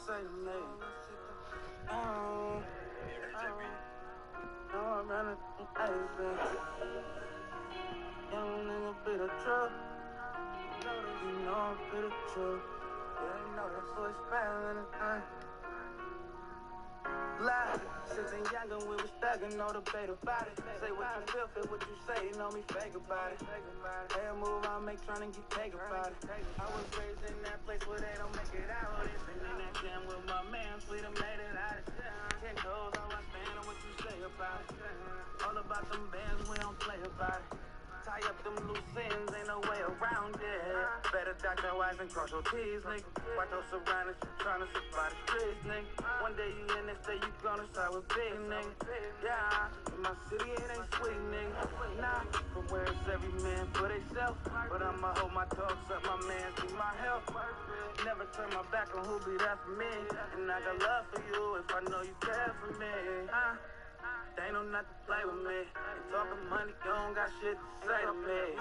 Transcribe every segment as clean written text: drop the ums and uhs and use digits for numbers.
say to me? I'm running from Asian. Young nigga be the truth. You know I'm be the truth. Yeah, you know that boy's spelling anything. Lie, 16 younger, we was thuggin', no debate about it. Say what you feel, feel what you say, you know me fake about it. Every move I make tryna get taken about it. I was raised in that place where they don't make it out. Been in that jam with my man, we done made it out. 10 toes, all I stand on what you say about it. All about them bands, we don't play about it. Tie up them loose ends, ain't no way around it. Better dot your I's and cross your T's, nigga. Watch those surroundings, you tryna survive the streets, nigga. One day you in this day, you gonna start with big, nigga. Yeah, in my city it ain't sweet, nigga. Nah, from where it's every man for theyself. But I'ma hold my dogs up, my man need my help. Never turn my back on who be there for me. And I got love for you if I know you care for me. They know not to play with me. Ain't talking money, you don't got shit to say to me.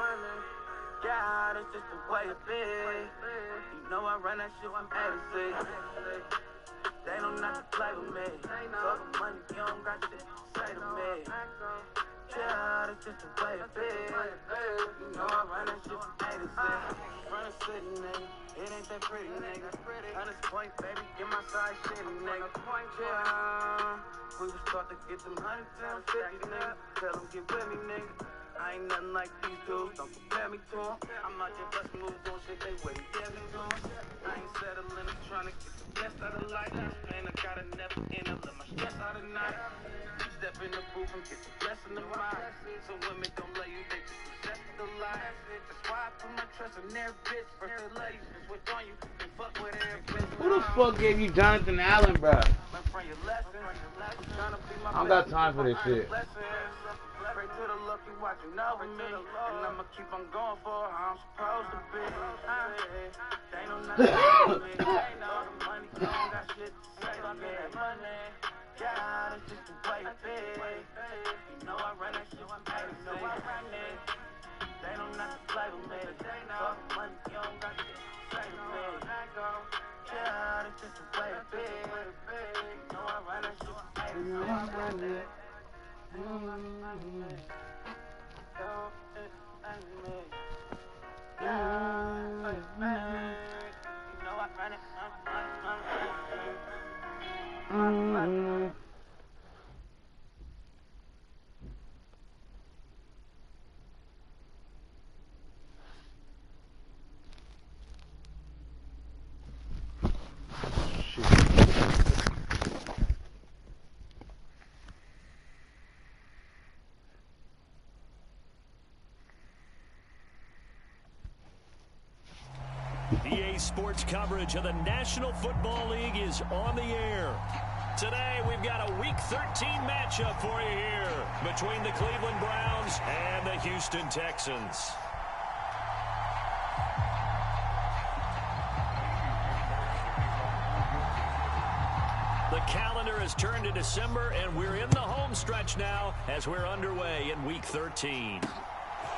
God, it's just the way it be. You know I run that shit from A to Z. They know not to play with me. Talking money, you don't got shit to say to me. God, it's just the way it be. You know I run that shit from A to Z. Front of city, nigga. It ain't that pretty, nigga. Honest point, baby, get my side shit, nigga. Yeah. We was taught to get them 100 times 50, nigga. Tell them get with me, nigga. I ain't nothing like these dudes, don't compare me to them. I'm out here bustin' moves, doing shit they wouldn't get me doing. I ain't settling, I'm trying to get the best out of life. Man, I gotta never end up, let my stress out of night. Step in the booth and get the best in the mind. Some women don't love you, they just possess the life. That's why I put my trust in their bitch. First they love you, switch on you, and fuck with their bitch. Who the fuck gave you Jonathan Allen, bro? I don't got time for this shit. Pray to the lucky watching over me, and I'ma keep on going for how I'm supposed to be. They know nothing about me. They know the money, you don't got shit to say about me. Money, God, it's just the way it be. You know I run that shit from A to Z. They know not to play with me. Talk money, you don't got shit to say to me. God, it's just the way it be. You know I run that shit from A to Z. EA Sports coverage of the National Football League is on the air. Today, we've got a Week 13 matchup for you here between the Cleveland Browns and the Houston Texans. The calendar has turned to December, and we're in the home stretch now as we're underway in Week 13.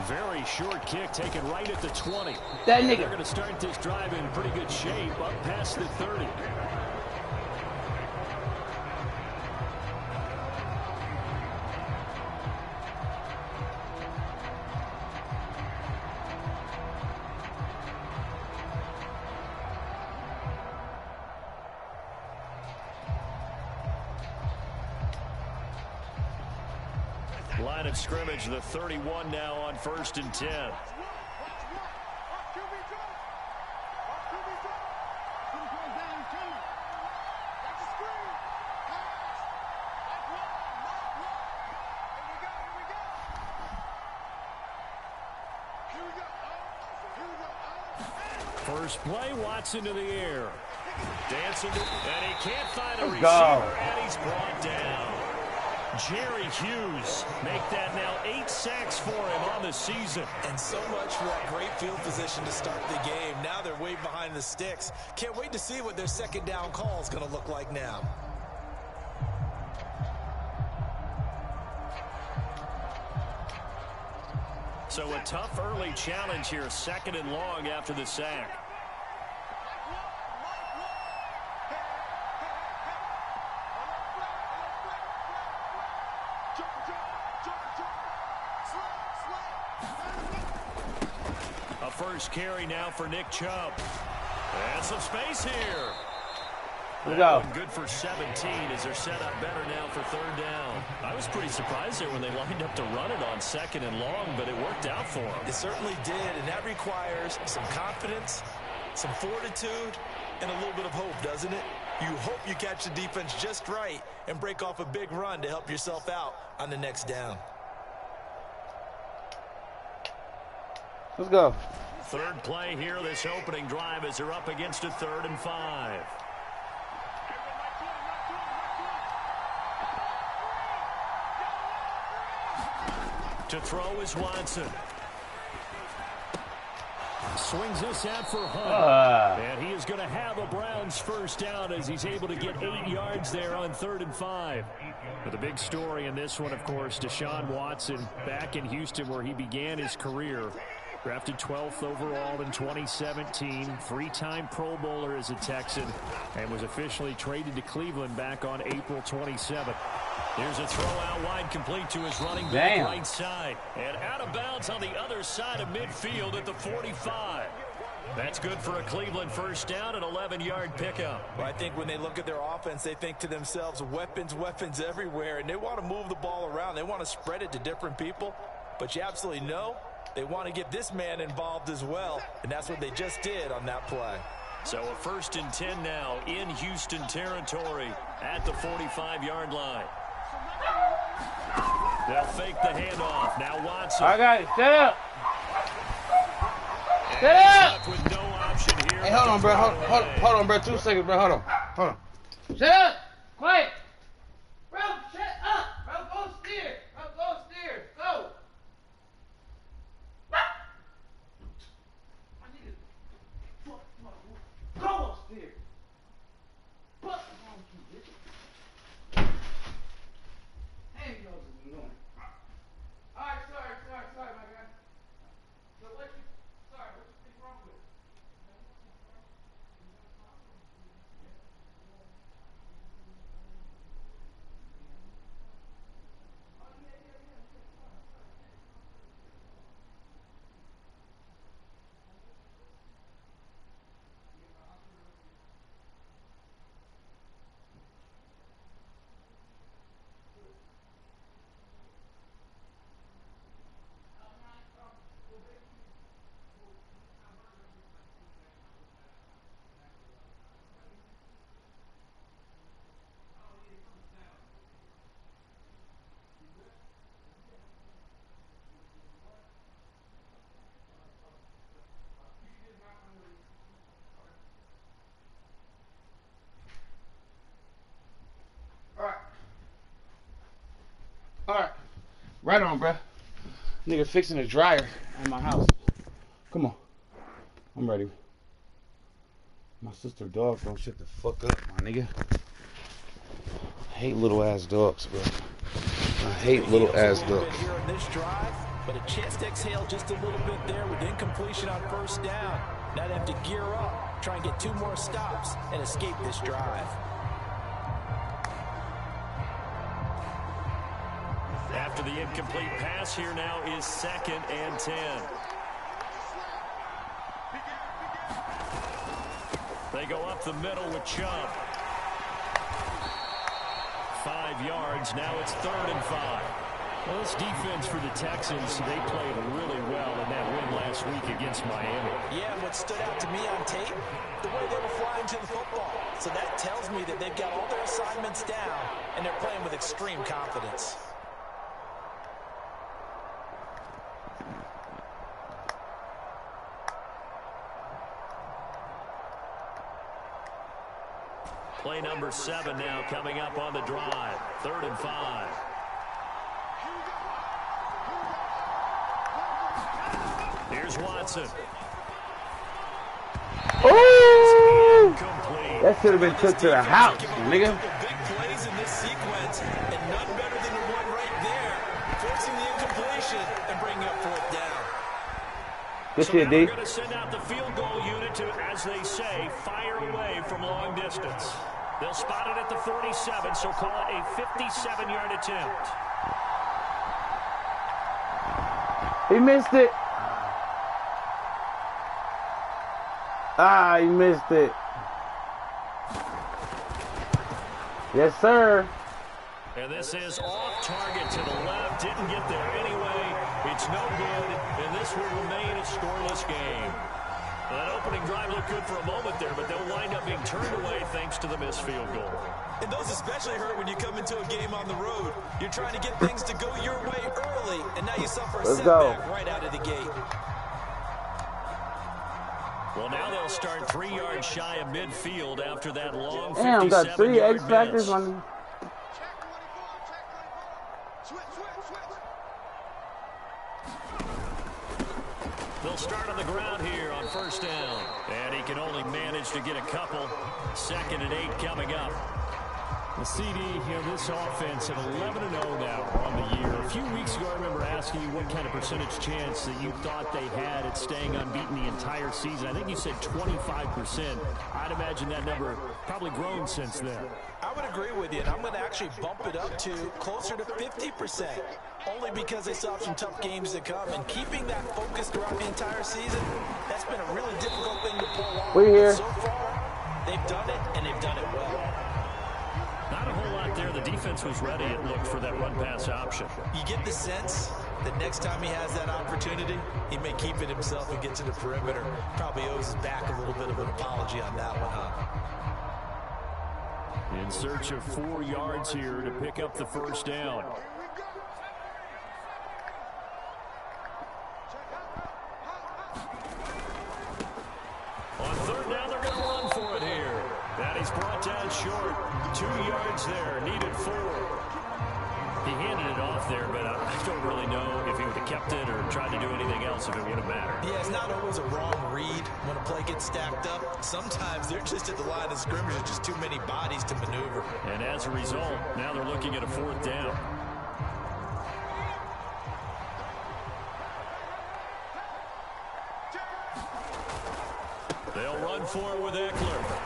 Very short kick taken right at the 20. That nigga. They're going to start this drive in pretty good shape up past the 30. Line of scrimmage, the 31 now on 1st and 10. First play, Watson to the air. Dancing, and he can't find a receiver, and he's brought down. Jerry Hughes make that now 8 sacks for him on the season. And so much for that great field position to start the game. Now they're way behind the sticks. Can't wait to see what their second down call is going to look like now. So a tough early challenge here, 2nd and long after the sack. first carry now for Nick Chubb. And some space here. Let's go. Good for 17 as they're set up better now for third down. I was pretty surprised there when they lined up to run it on 2nd and long, but it worked out for them. It certainly did, and that requires some confidence, some fortitude, and a little bit of hope, doesn't it? You hope you catch the defense just right and break off a big run to help yourself out on the next down. Let's go. Third play here, this opening drive, as they're up against a 3rd and 5. To throw is Watson. Swings this out for Hunt. And he is going to have a Browns first down as he's able to get 8 yards there on 3rd and 5. But the big story in this one, of course, Deshaun Watson back in Houston where he began his career. Drafted 12th overall in 2017, 3-time Pro Bowler as a Texan, and was officially traded to Cleveland back on April 27th. Here's a throw out wide, complete to his running back right side. And out of bounds on the other side of midfield at the 45. That's good for a Cleveland first down, an 11-yard pickup. Well, I think when they look at their offense, they think to themselves, weapons, weapons everywhere, and they want to move the ball around. They want to spread it to different people, but you absolutely know they want to get this man involved as well, and that's what they just did on that play. So a 1st and 10 now in Houston territory at the 45-yard line. They'll fake the handoff. Now Watson. I got it. Set up. Set up. With no option here. Hey, hold on, bro. Hold on, bro. 2 seconds, bro. Hold on. Shut up. Quiet. Bro, shut up. Bro, go steer. Go steer. Go. I need to go upstairs. What's wrong with you, bitch? Hey, you know what you're doing. Alright, sorry, my guy. So what you think wrong with it? Alright. Right on, bruh. Nigga fixing a dryer at my house. Come on. I'm ready. My sister dog don't shut the fuck up, my nigga. I hate little ass dogs, bro. I hate little ass dogs. Here on this drive, but a chance to exhale just a little bit there with incompletion on first down. Now they have to gear up, try and get 2 more stops and escape this drive. After the incomplete pass, here now is 2nd and 10. They go up the middle with Chubb. 5 yards. Now it's 3rd and 5. Well, this defense for the Texans, they played really well in that win last week against Miami. Yeah, and what stood out to me on tape, the way they were flying to the football. So that tells me that they've got all their assignments down, and they're playing with extreme confidence. Play number 7 now coming up on the drive. 3rd and 5. Here's Watson. Ooh! That should have been took to the house, nigga. Big plays in this sequence, and none better than the one right there, forcing the incompletion and bringing up 4th down. Good shit, D. We're going to send out the field goal unit to, as they say, fire away from long distance. They'll spot it at the 47, so call it a 57-yard attempt. He missed it. Ah, he missed it. Yes, sir. And this is off target to the left. Didn't get there anyway. It's no good, and this will remain a scoreless game. That opening drive looked good for a moment there, but they'll wind up being turned away thanks to the missed field goal. And those especially hurt when you come into a game on the road. You're trying to get things to go your way early, and now you suffer a setback right out of the gate. Well, now they'll start 3 yards shy of midfield after that long 57-yard Damn, got 3 X factors on. They'll start on the ground here on first down. And he can only manage to get a couple. 2nd and 8 coming up. The CD, this offense at 11-0 now on the year. A few weeks ago, I remember asking you what kind of percentage chance that you thought they had at staying unbeaten the entire season. I think you said 25%. I'd imagine that number probably grown since then. I would agree with you, and I'm going to actually bump it up to closer to 50%, only because they still have some tough games to come. And keeping that focus throughout the entire season, that's been a really difficult thing to pull off. We're here. So far, they've done it, and they've done it well. Not a whole lot there. The defense was ready, it looked, for that run-pass option. You get the sense that next time he has that opportunity, he may keep it himself and get to the perimeter. Probably owes his back a little bit of an apology on that one, huh? In search of 4 yards here to pick up the first down. On 3rd down, they're going to run for it here. And he's brought down short. 2 yards there, needed 4. He handed it off there, but I don't really know if he would have kept it or tried to do anything else if it would have mattered. Yeah, it's not always a wrong read when a play gets stacked up. Sometimes they're just at the line of scrimmage. There's just too many bodies to maneuver. And as a result, now they're looking at a 4th down. They'll run for it with Eckler.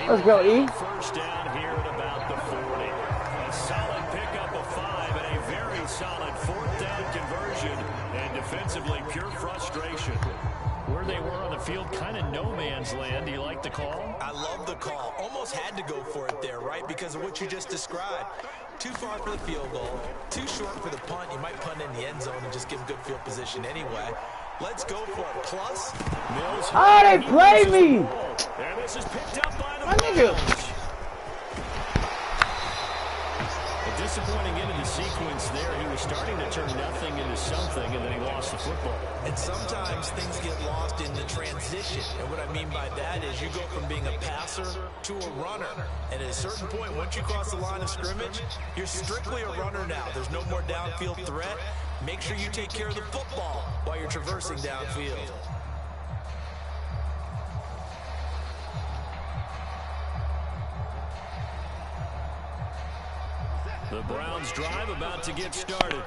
Let's go, E. First down here at about the 40. A solid pickup of 5 and a very solid 4th down conversion. And defensively, pure frustration. Where they were on the field, kind of no man's land. Do you like the call? I love the call. Almost had to go for it there, right? Because of what you just described. Too far for the field goal. Too short for the punt. You might punt in the end zone and just give them good field position anyway. Let's go for it. Plus, Mills. Oh, they played me. And this is picked up by the My nigga. Browns. A disappointing end of the sequence there. He was starting to turn nothing into something, and then he lost the football. and sometimes things get lost in the transition. And what I mean by that is you go from being a passer to a runner. And at a certain point, once you cross the line of scrimmage, you're strictly a runner now. There's no more downfield threat. Make sure you take care of the football while you're traversing downfield. The Browns drive about to get started.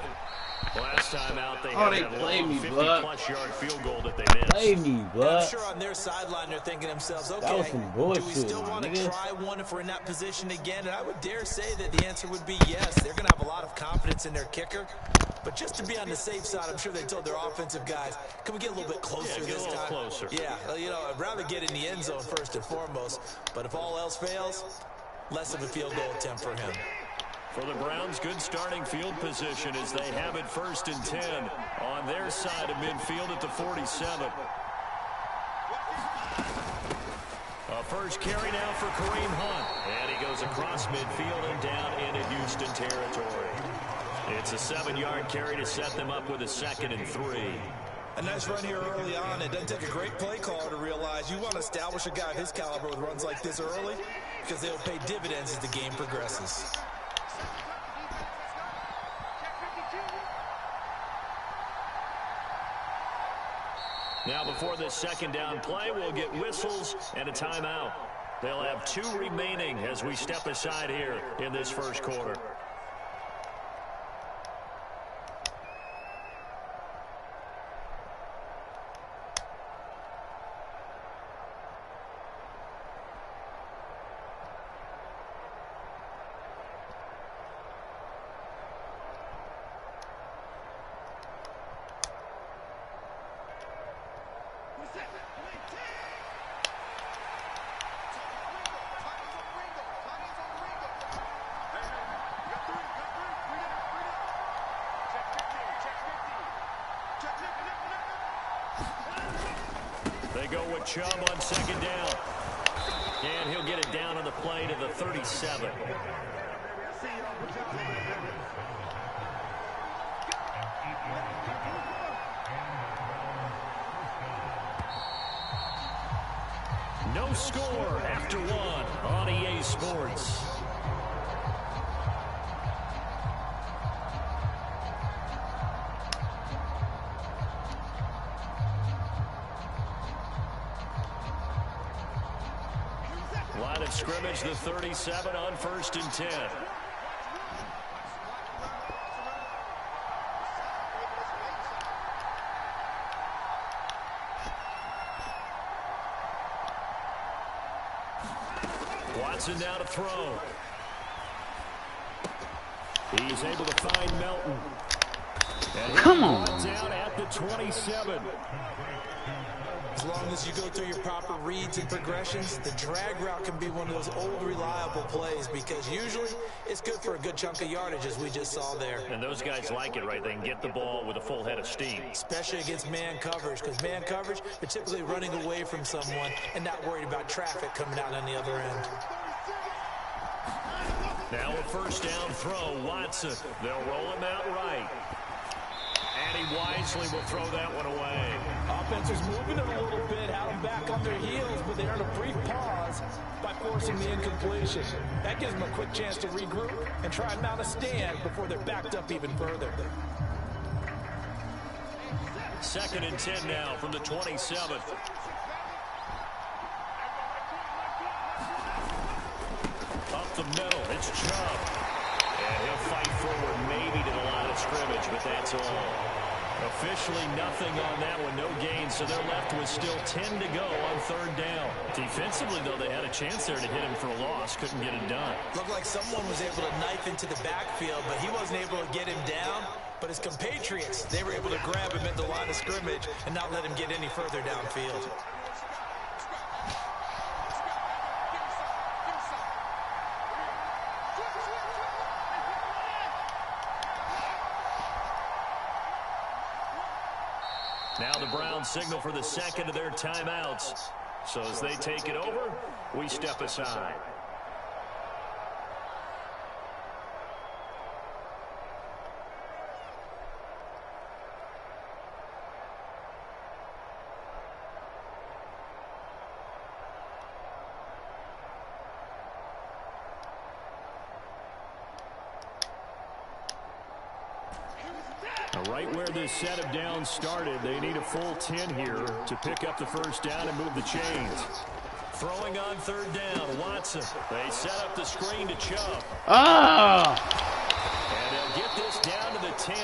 Last time out, they had that long 50-plus yard field goal that they missed. Play me, I'm sure on their sideline they're thinking to themselves, okay, do we still want to try one if we're in that position again? And I would dare say that the answer would be yes. They're going to have a lot of confidence in their kicker. But just to be on the safe side, I'm sure they told their offensive guys, can we get a little bit closer this time? Closer. Yeah, you know, I'd rather get in the end zone first and foremost. But if all else fails, less of a field goal attempt for him. For the Browns, good starting field position as they have it 1st and 10 on their side of midfield at the 47. A first carry now for Kareem Hunt. And he goes across midfield and down into Houston territory. It's a 7-yard carry to set them up with a 2nd and 3. A nice run here early on. It doesn't take a great play caller to realize you want to establish a guy of his caliber with runs like this early because they'll pay dividends as the game progresses. Now before this 2nd down play, we'll get whistles and a timeout. They'll have 2 remaining as we step aside here in this 1st quarter. with Chubb on second down. And he'll get it down on the play to the 37. No score after one on EA Sports. Line of scrimmage, the 37 on 1st and 10. Watson now to throw. He's able to find Melton. And come on. Down at the 27. As long as you go through your proper reads and progressions, the drag route can be one of those old reliable plays because usually it's good for a good chunk of yardage as we just saw there. And those guys like it, right? They can get the ball with a full head of steam. Especially against man coverage, because man coverage, they're typically running away from someone and not worried about traffic coming out on the other end. Now a first down throw, Watson. They'll roll him out right. And he wisely will throw that one away. Offense is moving it a little bit, had them back on their heels, but they earned a brief pause by forcing the incompletion. That gives them a quick chance to regroup and try and mount a stand before they're backed up even further. 2nd and 10 now from the 27. Up the middle, it's Chubb. And he'll fight forward maybe to the line of scrimmage, but that's all. Officially nothing on that one, no gain, so they're left with still 10 to go on 3rd down. Defensively, though, they had a chance there to hit him for a loss, couldn't get it done. Looked like someone was able to knife into the backfield, but he wasn't able to get him down. But his compatriots, they were able to grab him at the line of scrimmage and not let him get any further downfield. Now the Browns signal for the second of their timeouts. So as they take it over, we step aside. Right where this set of downs started, they need a full 10 here to pick up the first down and move the chains. Throwing on 3rd down, Watson. They set up the screen to Chubb. Ah! And they'll get this down to the 10.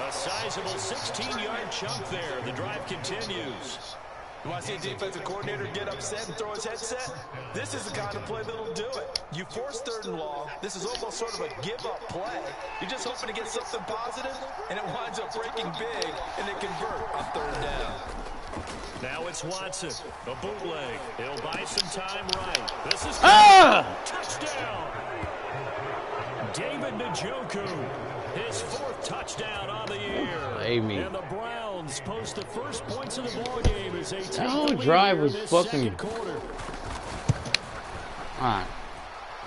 A sizable 16-yard chunk there. The drive continues. You want to see a defensive coordinator get upset and throw his headset? This is the kind of play that'll do it. You force 3rd and long. This is almost sort of a give-up play. You're just hoping to get something positive, and it winds up breaking big, and they convert on 3rd down. Now it's Watson, a bootleg. He'll buy some time right. This is touchdown. David Njoku, his 4th touchdown on the year. And the Browns post the first points of the ball game as they take the lead drive was in this fucking. second quarter. All right.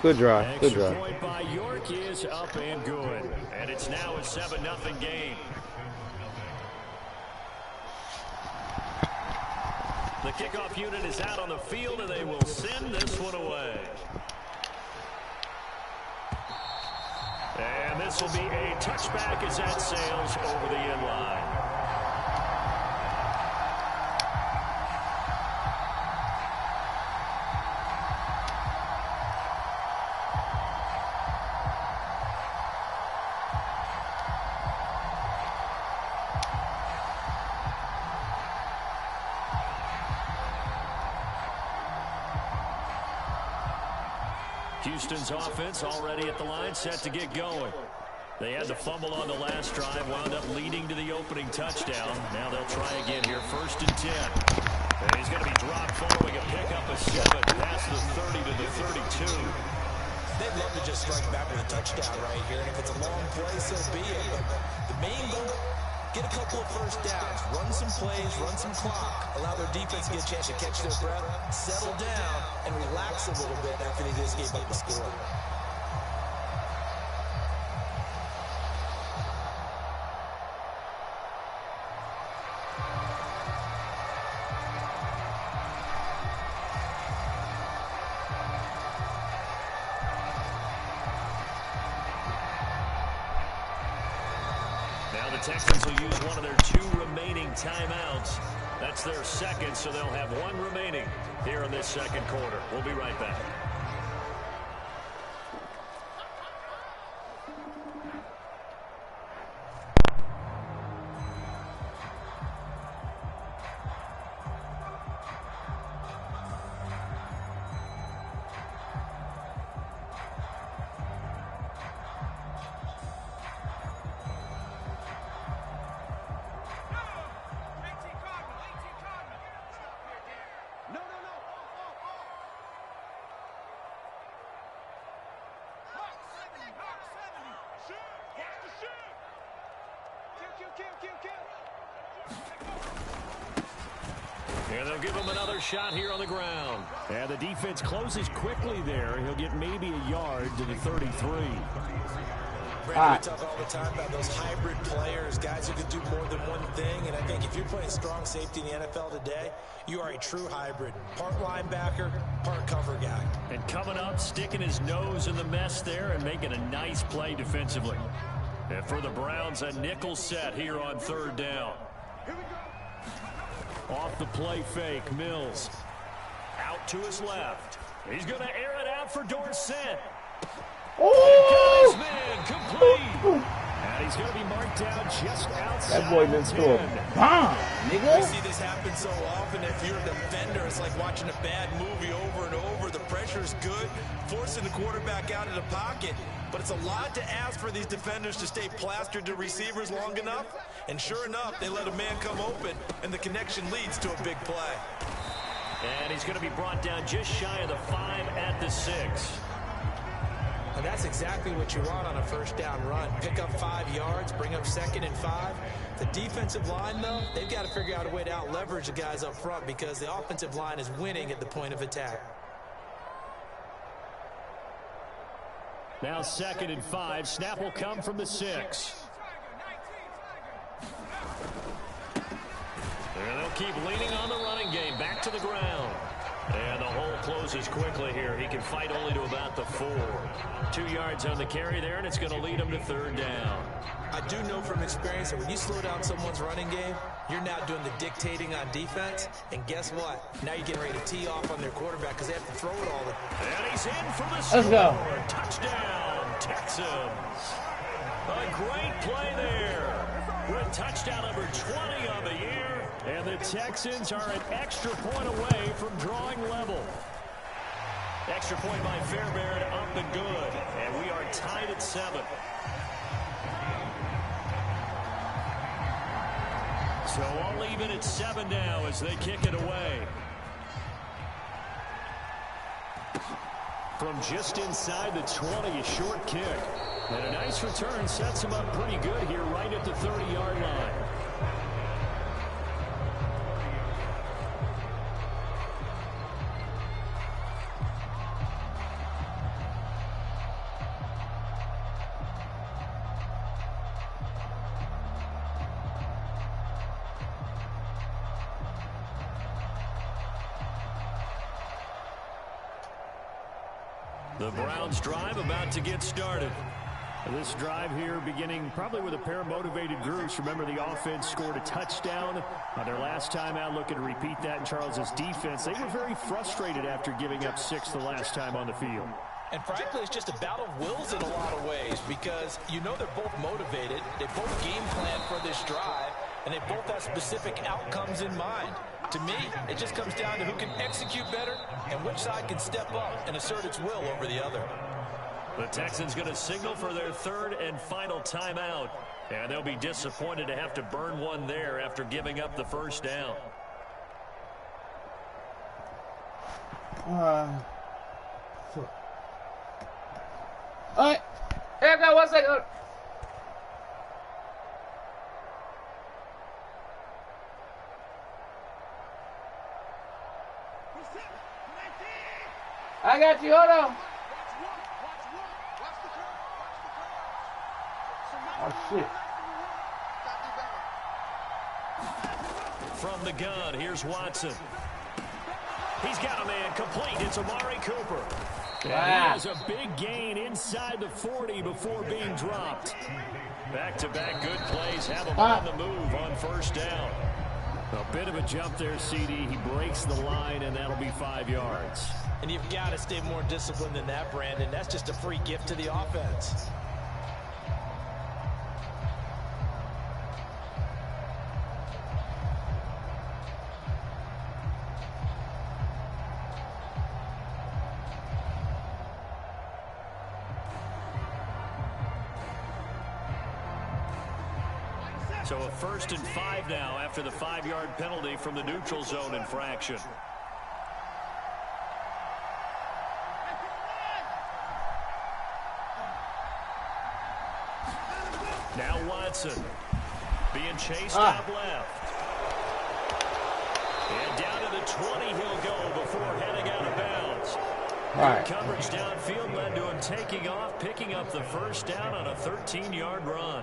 Good drive. Good drive. Extra point by York is up and good. And it's now a 7-0 game. The kickoff unit is out on the field, and they will send this one away. And this will be a touchback as that sails over the end line. Houston's offense already at the line, set to get going. They had the fumble on the last drive, wound up leading to the opening touchdown. Now they'll try again here, 1st and 10. And he's going to be dropped following a pickup of 7 past the 30 to the 32. They'd love to just strike back with a touchdown right here, and if it's a long play, so be it. But the main goal, get a couple of first downs, run some plays, run some clock, allow their defense to get a chance to catch their breath, settle down, and relax a little bit after they just gave up the score. The Texans will use one of their 2 remaining timeouts. That's their second, so they'll have 1 remaining here in this second quarter. We'll be right back. And they'll give him another shot here on the ground. And the defense closes quickly there. He'll get maybe a yard to the 33. Brandon, we talk all the time about those hybrid players, guys who can do more than one thing. And I think if you're playing strong safety in the NFL today, you are a true hybrid. Part linebacker, part cover guy. And coming up, sticking his nose in the mess there and making a nice play defensively. And for the Browns, a nickel set here on 3rd down. Off the play fake, Mills. Out to his left. He's going to air it out for Dorsett. Oh! Man, complete. And he's going to be marked down just outside. That boy just threw a bomb, nigga. We see this happen so often. If you're a defender, it's like watching a bad movie over and over. The pressure is good, forcing the quarterback out of the pocket. But it's a lot to ask for these defenders to stay plastered to receivers long enough. And sure enough, they let a man come open, and the connection leads to a big play. And he's going to be brought down just shy of the 5 at the 6. And that's exactly what you want on a first down run. Pick up 5 yards, bring up 2nd and 5. The defensive line, though, they've got to figure out a way to out-leverage the guys up front because the offensive line is winning at the point of attack. Now 2nd and 5. Snap will come from the 6. And they'll keep leaning on the running game. Back to the ground. And the hole closes quickly here. He can fight only to about the 4. 2 yards on the carry there, and it's going to lead him to 3rd down. I do know from experience that when you slow down someone's running game, you're now doing the dictating on defense. And guess what? Now you're getting ready to tee off on their quarterback because they have to throw it all. And he's in for the score. Let's go. Touchdown, Texans. A great play there. With touchdown number 20 on the year. And the Texans are an extra point away from drawing level. Extra point by Fairbairn up and good. And we are tied at 7. So all even at 7 now as they kick it away. From just inside the 20, a short kick. And a nice return sets him up pretty good here right at the 30-yard line. The Browns drive about to get started. This drive here beginning probably with a pair of motivated groups. Remember, the offense scored a touchdown on their last time out. Looking to repeat that in Charles's defense. They were very frustrated after giving up 6 the last time on the field. And frankly, it's just a battle of wills in a lot of ways because you know they're both motivated. They both game plan for this drive, and they both have specific outcomes in mind. To me, it just comes down to who can execute better and which side can step up and assert its will over the other. The Texans going to signal for their 3rd and final timeout. And they'll be disappointed to have to burn one there after giving up the first down. All right. Here I go. 1 second. I got you. Hold on. Oh, shit. From the gun, here's Watson. He's got a man complete. It's Amari Cooper. And he has a big gain inside the 40 before being dropped. Back-to-back good plays have him on the move on first down. A bit of a jump there, CD. He breaks the line, and that'll be 5 yards. And you've got to stay more disciplined than that, Brandon. That's just a free gift to the offense. So a 1st and 5 now after the 5-yard penalty from the neutral zone infraction. Now Watson being chased out left. And down to the 20 he'll go before heading out of bounds. Right. Coverage downfield led to him taking off, picking up the first down on a 13-yard run.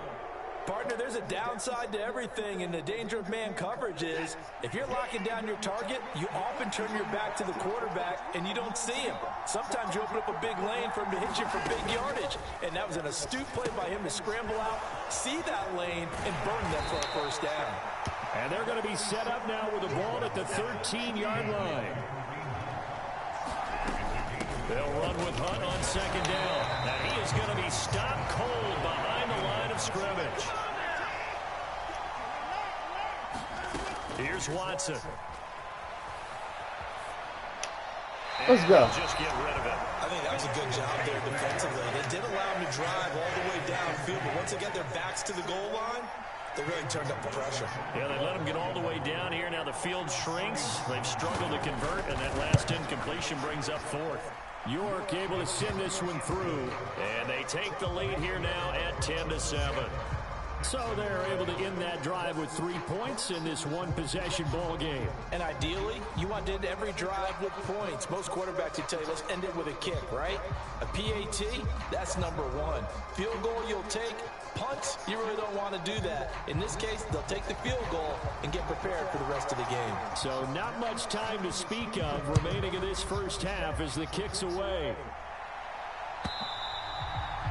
Partner, there's a downside to everything, and the danger of man coverage is if you're locking down your target, you often turn your back to the quarterback and you don't see him. Sometimes you open up a big lane for him to hit you for big yardage, and that was an astute play by him to scramble out, see that lane, and burn them for a first down. And they're going to be set up now with the ball at the 13-yard line. They'll run with Hunt on 2nd down. Now he is going to be stopped cold behind the line of scrimmage. Here's Watson. Let's go. Just get rid of it. I think that was a good job there defensively. They did allow him to drive all the way downfield, but once they get their backs to the goal line, they really turned up the pressure. Yeah, they let him get all the way down here. Now the field shrinks. They've struggled to convert, and that last incompletion brings up 4th. York able to send this one through. And they take the lead here now at 10-7. So they're able to end that drive with 3 points in this one-possession ball game. And ideally, you want to end every drive with points. Most quarterbacks will tell you, let's end it with a kick, right? A PAT, that's number 1. Field goal you'll take. Punts, you really don't want to do that. In this case, they'll take the field goal and get prepared for the rest of the game. So not much time to speak of remaining in this first half as the kick's away.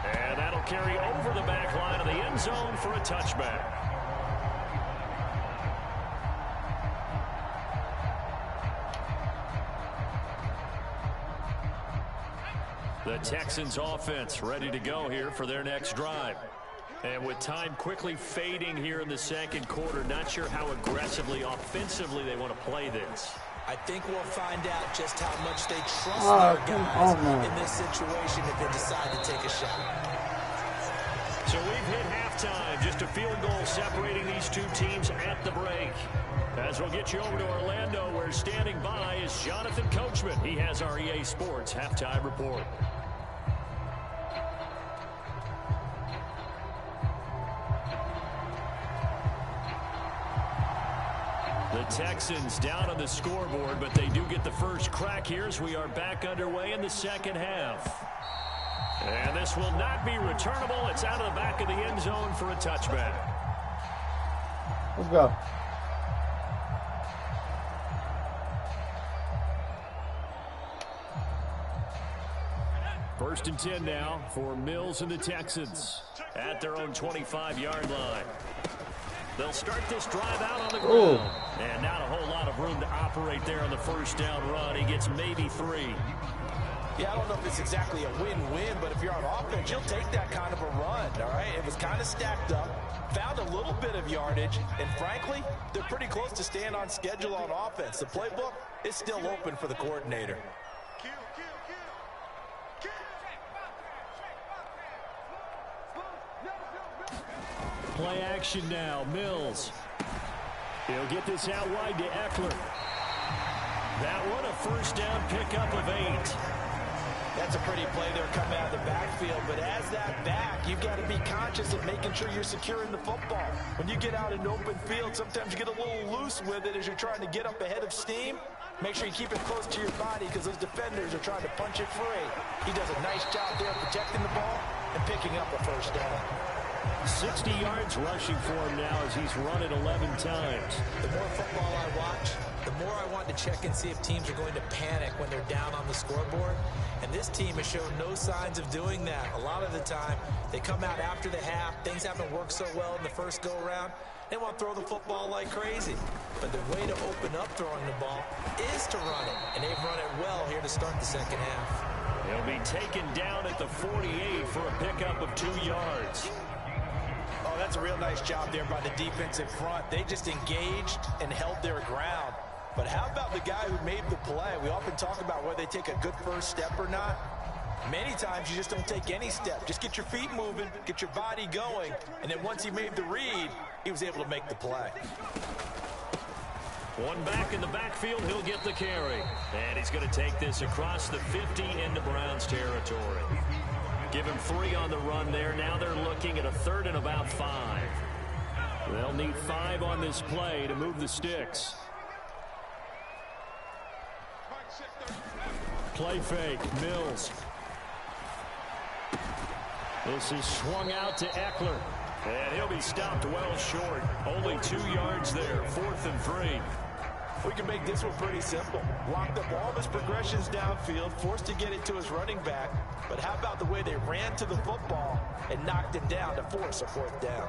And that'll carry over the back line of the end zone for a touchback. The Texans offense ready to go here for their next drive. And with time quickly fading here in the second quarter, not sure how aggressively, offensively they want to play this. I think we'll find out just how much they trust their guys in this situation if they decide to take a shot. So we've hit halftime, just a field goal separating these two teams at the break. As we'll get you over to Orlando, where standing by is Jonathan Coachman. He has our EA Sports halftime report. The Texans down on the scoreboard, but they do get the first crack here as we are back underway in the second half. And this will not be returnable. It's out of the back of the end zone for a touchback. Let's go. First and 10 now for Mills and the Texans at their own 25-yard line. They'll start this drive out on the ground. And not a whole lot of room to operate there on the first down run. He gets maybe 3. Yeah, I don't know if it's exactly a win-win, but if you're on offense, you'll take that kind of a run, all right? It was kind of stacked up, found a little bit of yardage, and frankly, they're pretty close to staying on schedule on offense. The playbook is still open for the coordinator. Play action now. Mills. He'll get this out wide to Eckler. That one a first down pickup of 8. That's a pretty play there coming out of the backfield, but as that back, you've got to be conscious of making sure you're securing the football. When you get out in open field, sometimes you get a little loose with it as you're trying to get up ahead of steam. Make sure you keep it close to your body because those defenders are trying to punch it free. He does a nice job there protecting the ball and picking up a first down. 60 yards rushing for him now as he's run it 11 times. The more football I watch, the more I want to check and see if teams are going to panic when they're down on the scoreboard. And this team has shown no signs of doing that. A lot of the time, they come out after the half. Things haven't worked so well in the first go-around. They want to throw the football like crazy. But the way to open up throwing the ball is to run it. And they've run it well here to start the second half. He'll be taken down at the 48 for a pickup of 2 yards. Oh, that's a real nice job there by the defensive front. They just engaged and held their ground. But how about the guy who made the play? We often talk about whether they take a good first step or not. Many times you just don't take any step. Just get your feet moving, get your body going, and then once he made the read, he was able to make the play. One back in the backfield, he'll get the carry. And he's going to take this across the 50 into Browns territory. Give him 3 on the run there. Now they're looking at a 3rd and about 5. They'll need 5 on this play to move the sticks. Play fake, Mills. This is swung out to Eckler. And he'll be stopped well short. Only 2 yards there, 4th and 3. We can make this one pretty simple. Locked up all of his progressions downfield, forced to get it to his running back. But how about the way they ran to the football and knocked him down to force a 4th down?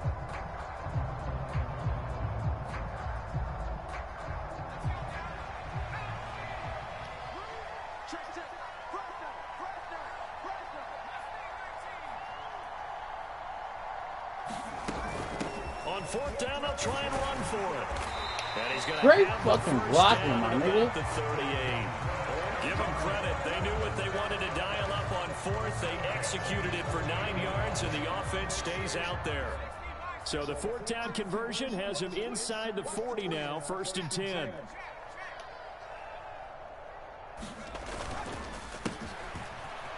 On 4th down, they'll try and run for it. And he's going to Great have fucking the blocking, down my at nigga. about the 38. Give them credit. They knew what they wanted to dial up on 4th. They executed it for 9 yards, and the offense stays out there. So the 4th down conversion has him inside the 40 now, 1st and 10.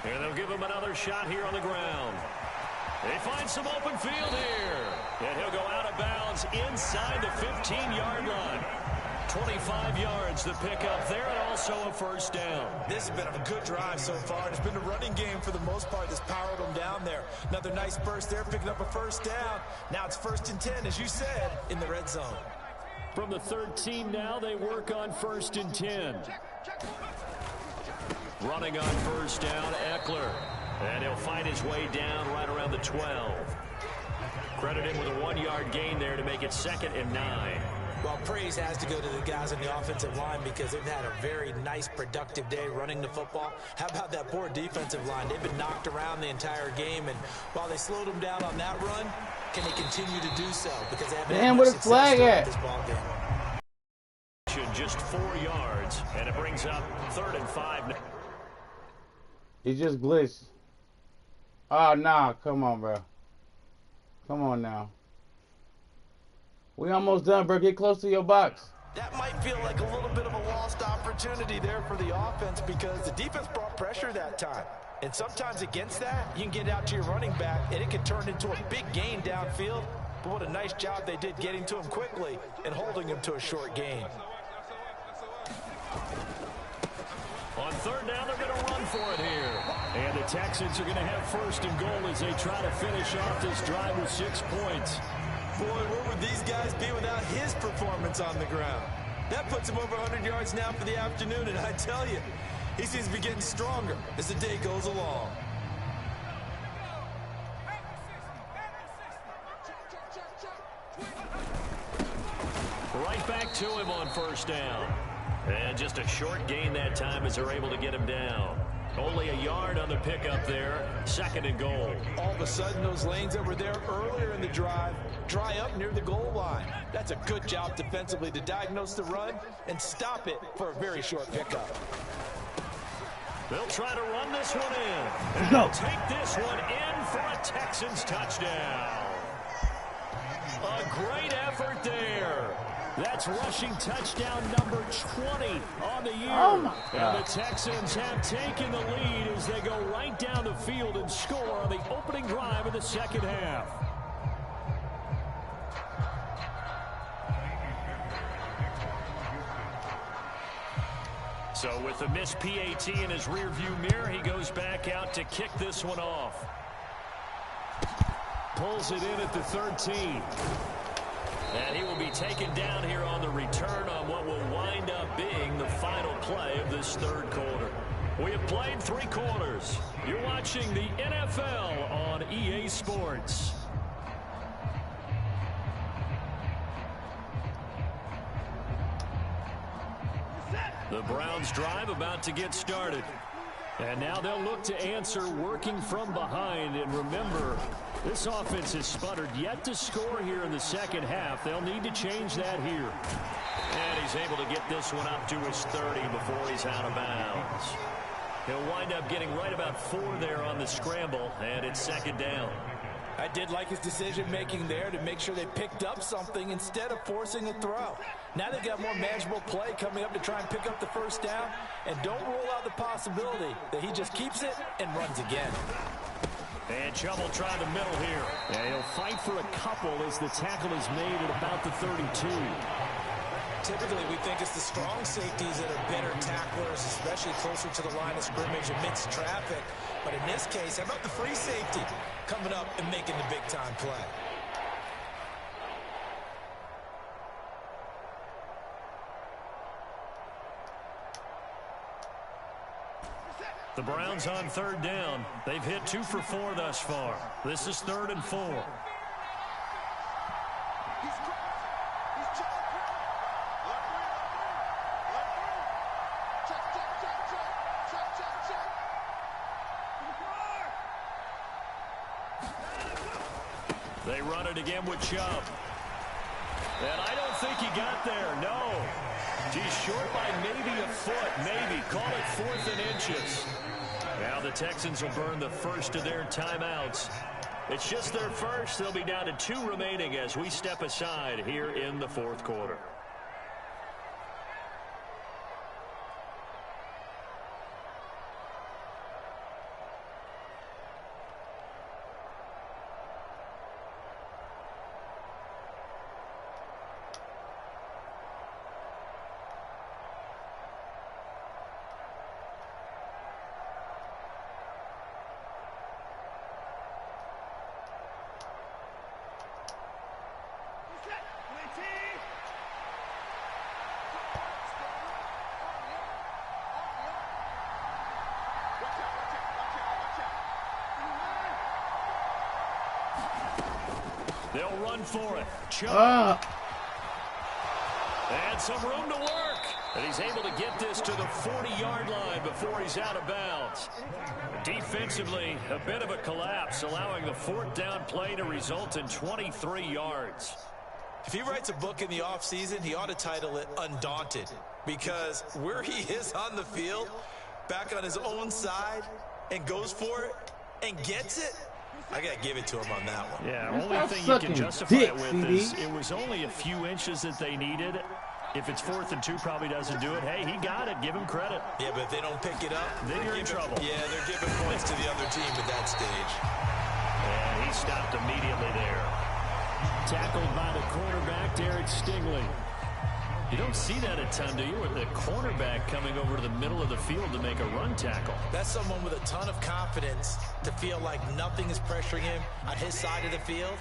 And they'll give him another shot here on the ground. They find some open field here. And he'll go out of bounds inside the 15-yard line. 25 yards the pickup there, and also a 1st down. This has been a good drive so far. It's been a running game for the most part that's powered them down there. Another nice burst there, picking up a 1st down. Now it's 1st and 10, as you said, in the red zone. From the 13 now, they work on 1st and 10. Running on 1st down, Eckler. And he'll find his way down right around the 12. Credit him with a 1-yard gain there to make it 2nd and 9. Well, praise has to go to the guys on the offensive line because they've had a very nice, productive day running the football. How about that poor defensive line? They've been knocked around the entire game, and while they slowed them down on that run, can they continue to do so? Because they haven't had much success throughout this ball game. Just 4 yards, and it brings up 3rd and 5. He just glitched. Oh, nah. Come on, bro. Come on now. We almost done, bro. Get close to your box. That might feel like a little bit of a lost opportunity there for the offense because the defense brought pressure that time. And sometimes against that, you can get out to your running back, and it can turn into a big gain downfield. But what a nice job they did getting to him quickly and holding him to a short gain. On 3rd down, they're going to run for it here. And the Texans are going to have 1st and goal as they try to finish off this drive with 6 points. Boy, where would these guys be without his performance on the ground? That puts him over 100 yards now for the afternoon, and I tell you, he seems to be getting stronger as the day goes along. Right back to him on 1st down. And just a short gain that time as they're able to get him down. Only a yard on the pickup there. 2nd and goal. All of a sudden, those lanes that were there earlier in the drive dry up near the goal line. That's a good job defensively to diagnose the run and stop it for a very short pickup. They'll try to run this one in. And they'll take this one in for a Texans touchdown. A great effort there. That's rushing touchdown number 20 on the year. Oh my God. And the Texans have taken the lead as they go right down the field and score on the opening drive of the 2nd half. So with the missed PAT in his rearview mirror, he goes back out to kick this one off. Pulls it in at the 13. And he will be taken down here on the return on what will wind up being the final play of this third quarter. We have played 3 quarters. You're watching the NFL on EA Sports. The Browns drive about to get started. And now they'll look to answer working from behind. And remember, this offense has sputtered yet to score here in the second half. They'll need to change that here. And he's able to get this one up to his 30 before he's out of bounds. He'll wind up getting right about 4 there on the scramble, and it's second down. I did like his decision-making there to make sure they picked up something instead of forcing a throw. Now they've got more manageable play coming up to try and pick up the first down, and don't rule out the possibility that he just keeps it and runs again. And Chubb will try the middle here. And he'll fight for a couple as the tackle is made at about the 32. Typically, we think it's the strong safeties that are better tacklers, especially closer to the line of scrimmage amidst traffic. But in this case, how about the free safety coming up and making the big-time play? The Browns on third down. They've hit 2 for 4 thus far. This is 3rd and 4. They run it again with Chubb. And I don't think he got there, no. He's short by maybe a foot, maybe. Call it 4th and inches. Now the Texans will burn the first of their timeouts. It's just their first. They'll be down to 2 remaining as we step aside here in the 4th quarter. They'll run for it. Chubb. And some room to work. And he's able to get this to the 40-yard line before he's out of bounds. Defensively, a bit of a collapse, allowing the 4th down play to result in 23 yards. If he writes a book in the offseason, he ought to title it Undaunted. Because where he is on the field, back on his own side, and goes for it, and gets it, I got to give it to him on that one. Yeah, only thing you can justify it with is it was only a few inches that they needed. If it's 4th and 2, probably doesn't do it. Hey, he got it. Give him credit. Yeah, but if they don't pick it up, then you're in trouble. Yeah, they're giving points to the other team at that stage. And he stopped immediately there. Tackled by the cornerback, Derek Stingley. You don't see that a ton, do you? With the cornerback coming over to the middle of the field to make a run tackle. That's someone with a ton of confidence to feel like nothing is pressuring him on his side of the field.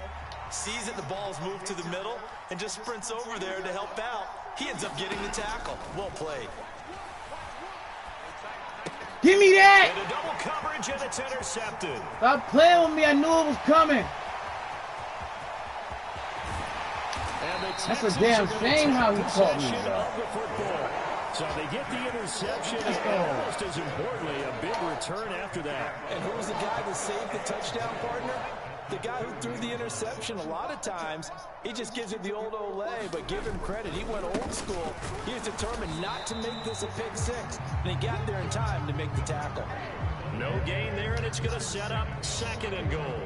Sees that the ball is moved to the middle and just sprints over there to help out. He ends up getting the tackle. Well played. Give me that! And a double coverage, and it's intercepted. Stop playing with me. I knew it was coming. That's a damn shame how he caught me. So they get the interception, and almost as importantly, a big return after that. And who was the guy that saved the touchdown, partner? The guy who threw the interception. A lot of times, he just gives it the old Olay, but give him credit. He went old school. He was determined not to make this a pick 6, and he got there in time to make the tackle. No gain there, and it's going to set up 2nd and goal.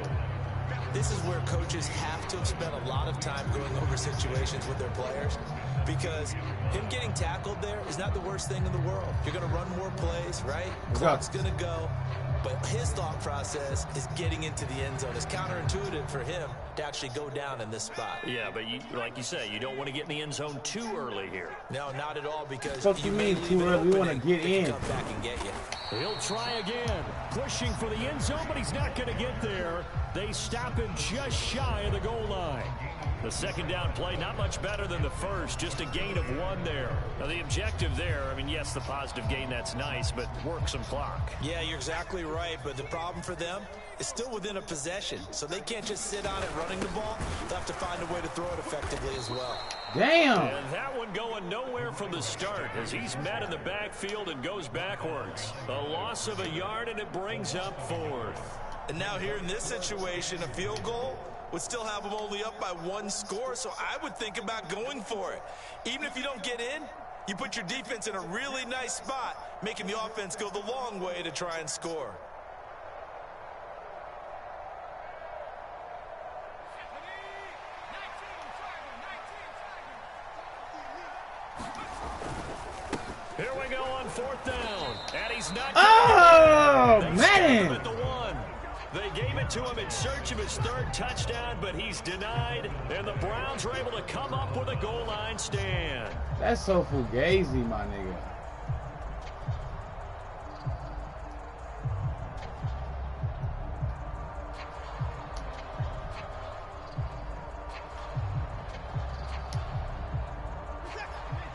this is where coaches have to have spent a lot of time going over situations with their players, because him getting tackled there is not the worst thing in the world. You're going to run more plays, right? Clock's going to go. But his thought process is getting into the end zone. It's counterintuitive for him to actually go down in this spot. Yeah, but like you say, you don't want to get in the end zone too early here. No, not at all, because What you mean too early? We want to get in. Come back and get you. He'll try again. Pushing for the end zone, but he's not going to get there. They stop him just shy of the goal line. The second down play, not much better than the first, just a gain of 1 there. Now, the objective there, I mean, yes, the positive gain, that's nice, but work some clock. Yeah, you're exactly right, but the problem for them is still within a possession, so they can't just sit on it running the ball. They'll have to find a way to throw it effectively as well. Damn! And that one going nowhere from the start as he's met in the backfield and goes backwards. A loss of a yard, and it brings up 4th. And now here in this situation, a field goal would still have them only up by 1 score, so I would think about going for it. Even if you don't get in, you put your defense in a really nice spot, making the offense go the long way to try and score. Here we go on 4th down, and he's not. Oh, they man! At the 1. They gave it to him in search of his 3rd touchdown, but he's denied, and the Browns are able to come up with a goal line stand. That's so fugazi, my nigga.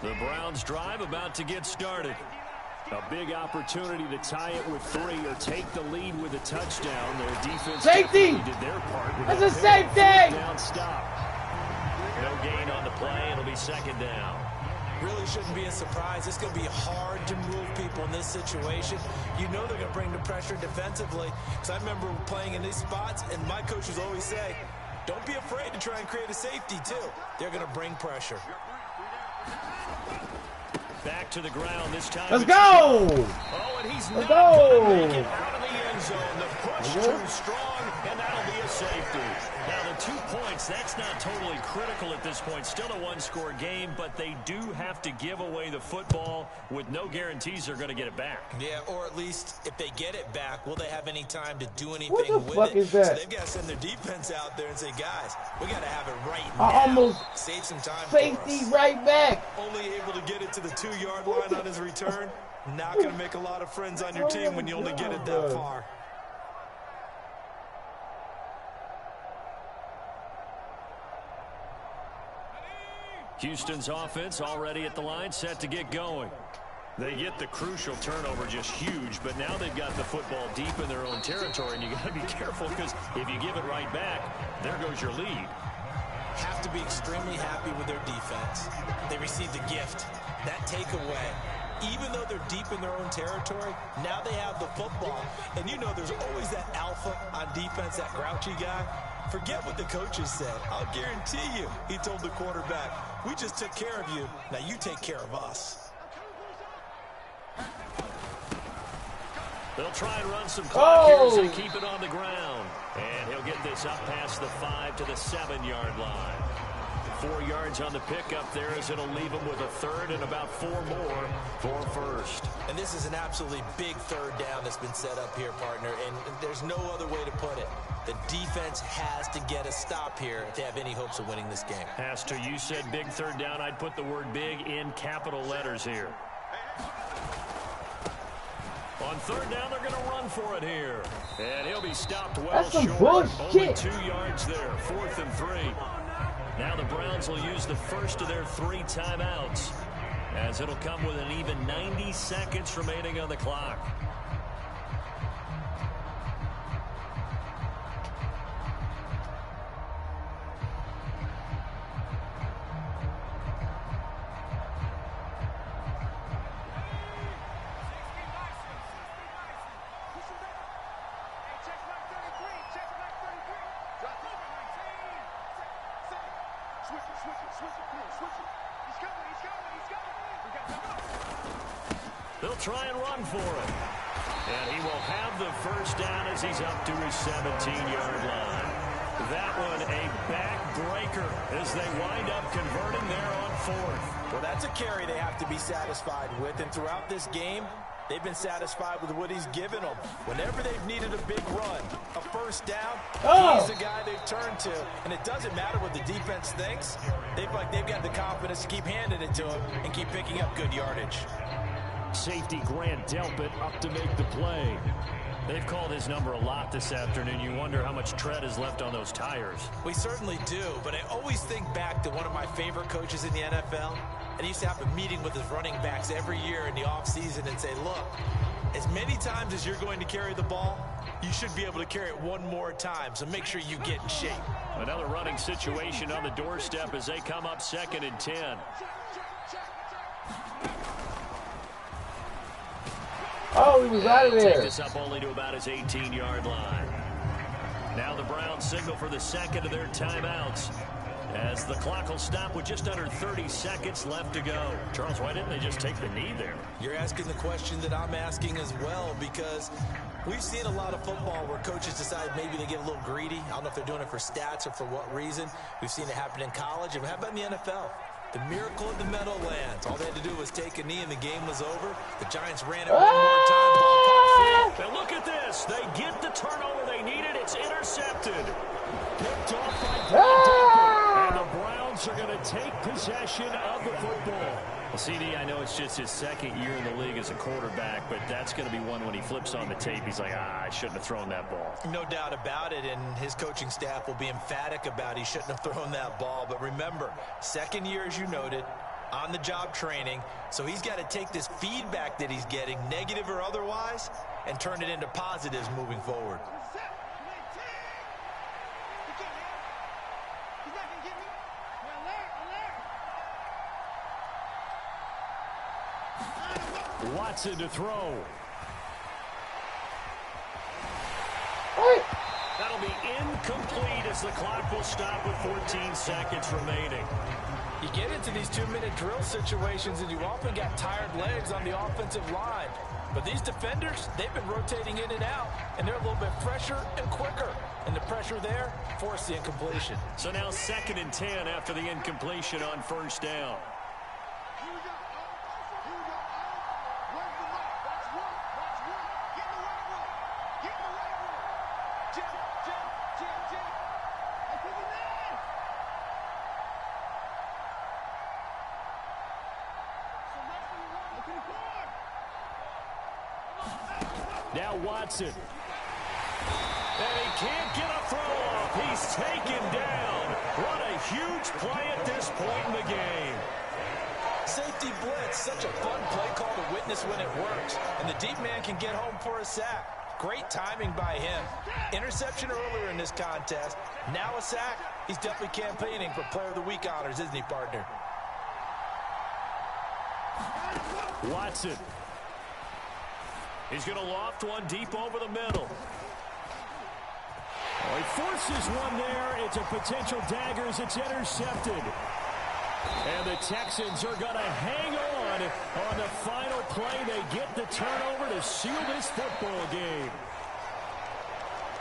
The Browns drive about to get started. A big opportunity to tie it with 3 or take the lead with a touchdown. Their defense Safety! did their part. That's a safety! Down stop. No gain on the play. It'll be 2nd down. Really shouldn't be a surprise. It's going to be hard to move people in this situation. You know they're going to bring the pressure defensively. Because I remember playing in these spots, and my coaches always say, don't be afraid to try and create a safety, too. They're going to bring pressure. Back to the ground this time. Let's go! Oh, and he's Let's not go! going to make it out of the end zone. The push too strong, and that'll be a safety. Now, the 2 points, that's not totally critical at this point. Still a 1-score game, but they do have to give away the football with no guarantees they're going to get it back. Yeah, or at least if they get it back, will they have any time to do anything What the with fuck it? is that? So they've got to send their defense out there and say, guys, we got to have it right now. I almost save some time safety for us. right back. Only able to get it to the 2-yard line on his return. Not going to make a lot of friends on your team when you only get it that far. Houston's offense already at the line, set to get going. They get the crucial turnover, just huge, but now they've got the football deep in their own territory, and you got to be careful because if you give it right back, there goes your lead. Have to be extremely happy with their defense. They received the gift, that takeaway. Even though they're deep in their own territory, now they have the football. And you know there's always that alpha on defense, that grouchy guy. Forget what the coaches said. I'll guarantee you, he told the quarterback, we just took care of you. Now you take care of us. They'll try and run some clock here as they keep it on the ground. And he'll get this up past the 5 to the 7-yard line. 4 yards on the pickup there as it'll leave him with a 3rd and about 4 more for 1st. And this is an absolutely big 3rd down that's been set up here, partner, and there's no other way to put it. The defense has to get a stop here if they have any hopes of winning this game. Has to. You said big 3rd down. I'd put the word big in capital letters here. On 3rd down, they're going to run for it here. And he'll be stopped well That's some short. Only bullshit. 2 yards there. 4th and 3. Now the Browns will use the first of their 3 timeouts, as it'll come with an even 90 seconds remaining on the clock. They'll try and run for it. And he will have the 1st down as he's up to his 17-yard line. That one a backbreaker as they wind up converting there on 4th. Well, that's a carry they have to be satisfied with, and throughout this game, they've been satisfied with what he's given them. Whenever they've needed a big run, a first down, he's the guy they've turned to. And it doesn't matter what the defense thinks. They feel like they've got the confidence to keep handing it to him and keep picking up good yardage. Safety Grant Delpit up to make the play. They've called his number a lot this afternoon. You wonder how much tread is left on those tires. We certainly do, but I always think back to one of my favorite coaches in the NFL. And he used to have a meeting with his running backs every year in the offseason and say, look, as many times as you're going to carry the ball, you should be able to carry it one more time, so make sure you get in shape. Another running situation on the doorstep as they come up 2nd and 10. Oh, he was out of there. Take this up only to about his 18-yard line. Now the Browns signal for the second of their timeouts as the clock will stop with just under 30 seconds left to go. Charles, why didn't they just take the knee there? You're asking the question that I'm asking as well, because we've seen a lot of football where coaches decide maybe they get a little greedy. I don't know if they're doing it for stats or for what reason. We've seen it happen in college, and how about in the NFL? The miracle of the Meadowlands. All they had to do was take a knee and the game was over. The Giants ran it one more time. Ball popped free. And look at this. They get the turnover they needed. It's intercepted. Picked off by Grant Delpit. And the Browns are going to take possession of the football. Well, CD, I know it's just his 2nd year in the league as a quarterback, but that's going to be one when he flips on the tape. He's like, I shouldn't have thrown that ball. No doubt about it, and his coaching staff will be emphatic about he shouldn't have thrown that ball. But remember, 2nd year, as you noted, on-the-job training, so he's got to take this feedback that he's getting, negative or otherwise, and turn it into positives moving forward. Watson to throw. That'll be incomplete as the clock will stop with 14 seconds remaining. You get into these 2-minute drill situations and you often got tired legs on the offensive line. But these defenders, they've been rotating in and out, and they're a little bit fresher and quicker. And the pressure there forced the incompletion. So now 2nd and 10 after the incompletion on first down. Now Watson. And he can't get a throw off. He's taken down. What a huge play at this point in the game. Safety blitz, such a fun play call to witness when it works. And the deep man can get home for a sack. Great timing by him. Interception earlier in this contest. Now a sack. He's definitely campaigning for Player of the Week honors, isn't he, partner? Watson. He's going to loft one deep over the middle. Oh, he forces one there. It's a potential dagger as it's intercepted. And the Texans are going to hang on the final play. They get the turnover to seal this football game.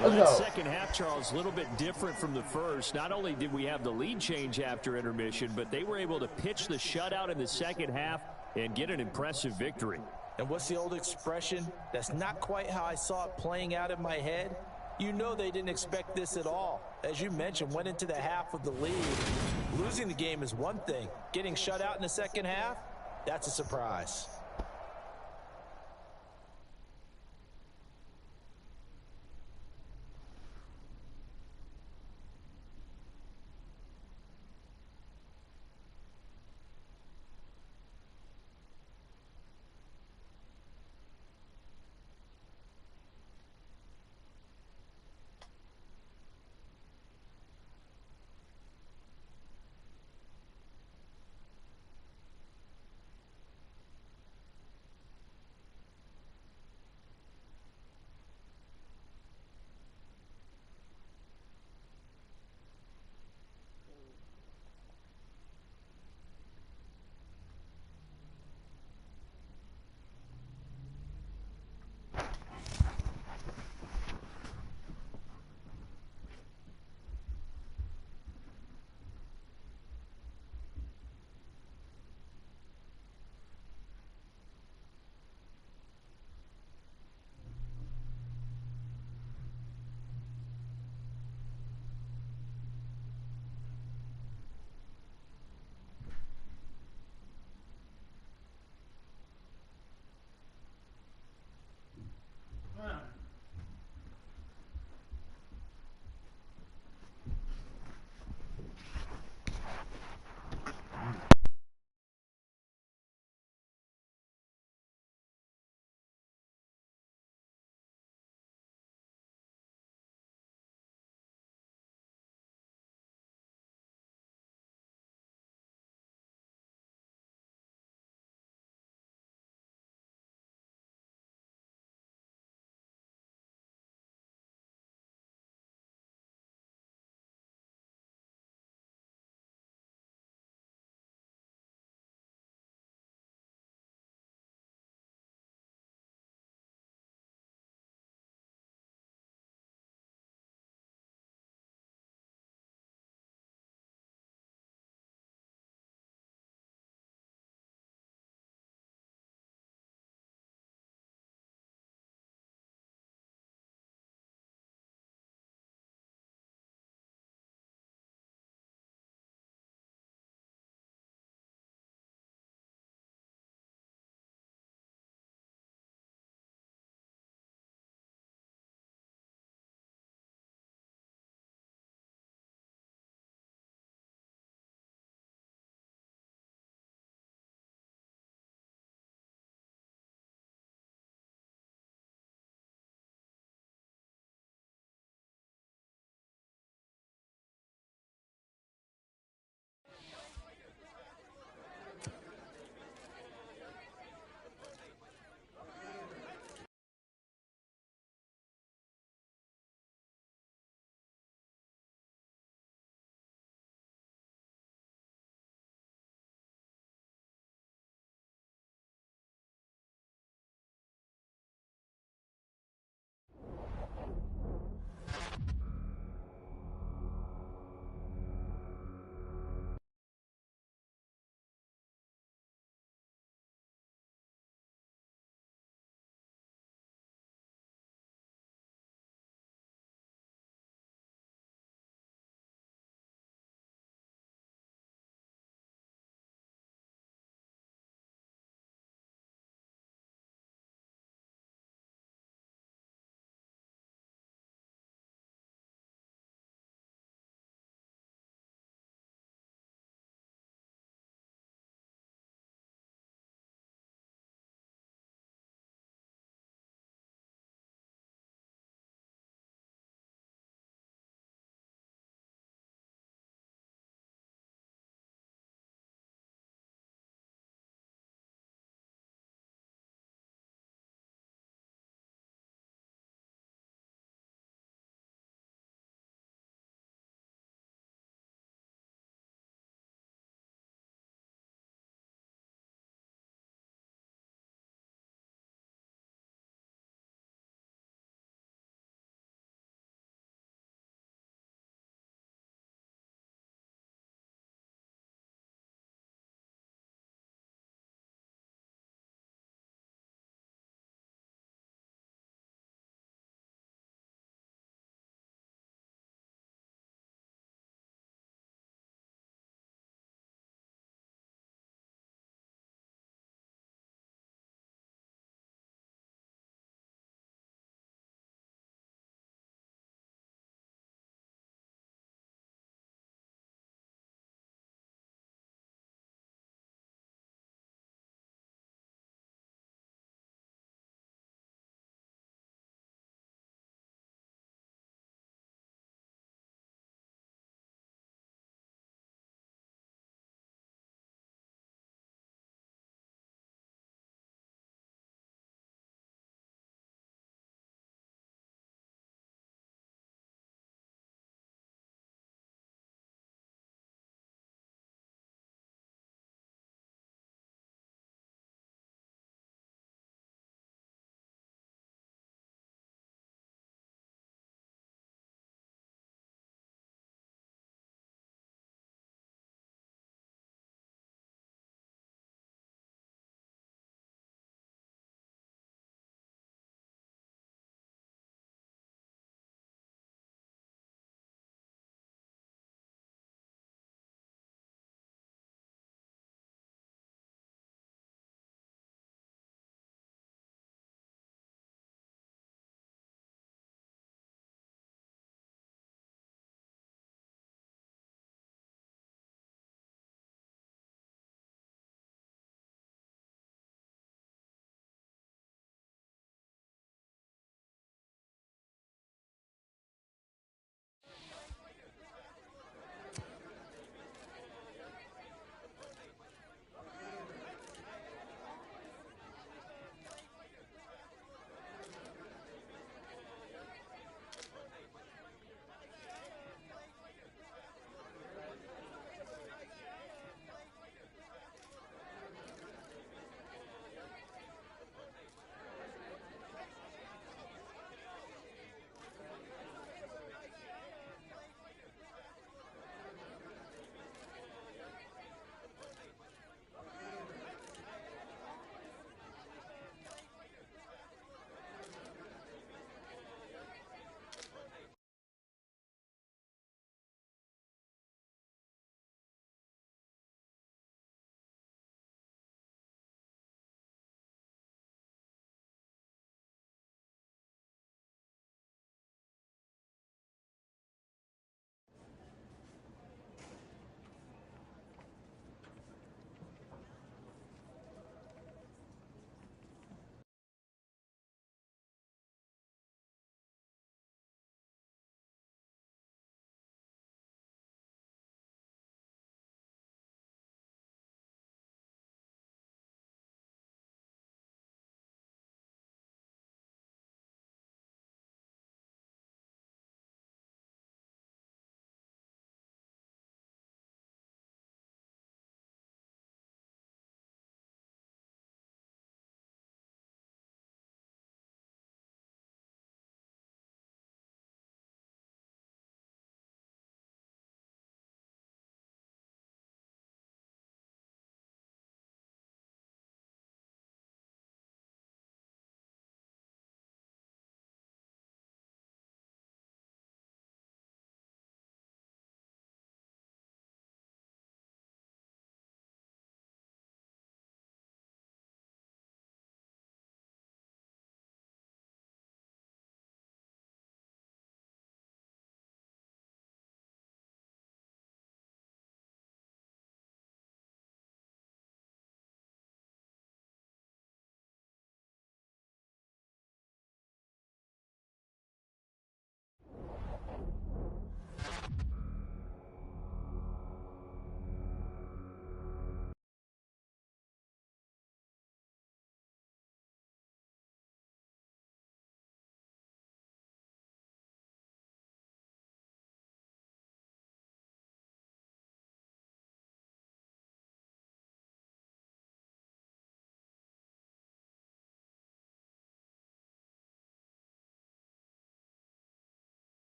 Well, that second half, Charles, a little bit different from the first. Not only did we have the lead change after intermission, but they were able to pitch the shutout in the second half and get an impressive victory. And what's the old expression? That's not quite how I saw it playing out in my head. You know they didn't expect this at all. As you mentioned, went into the half with the lead. Losing the game is one thing. Getting shut out in the second half, that's a surprise. Come on.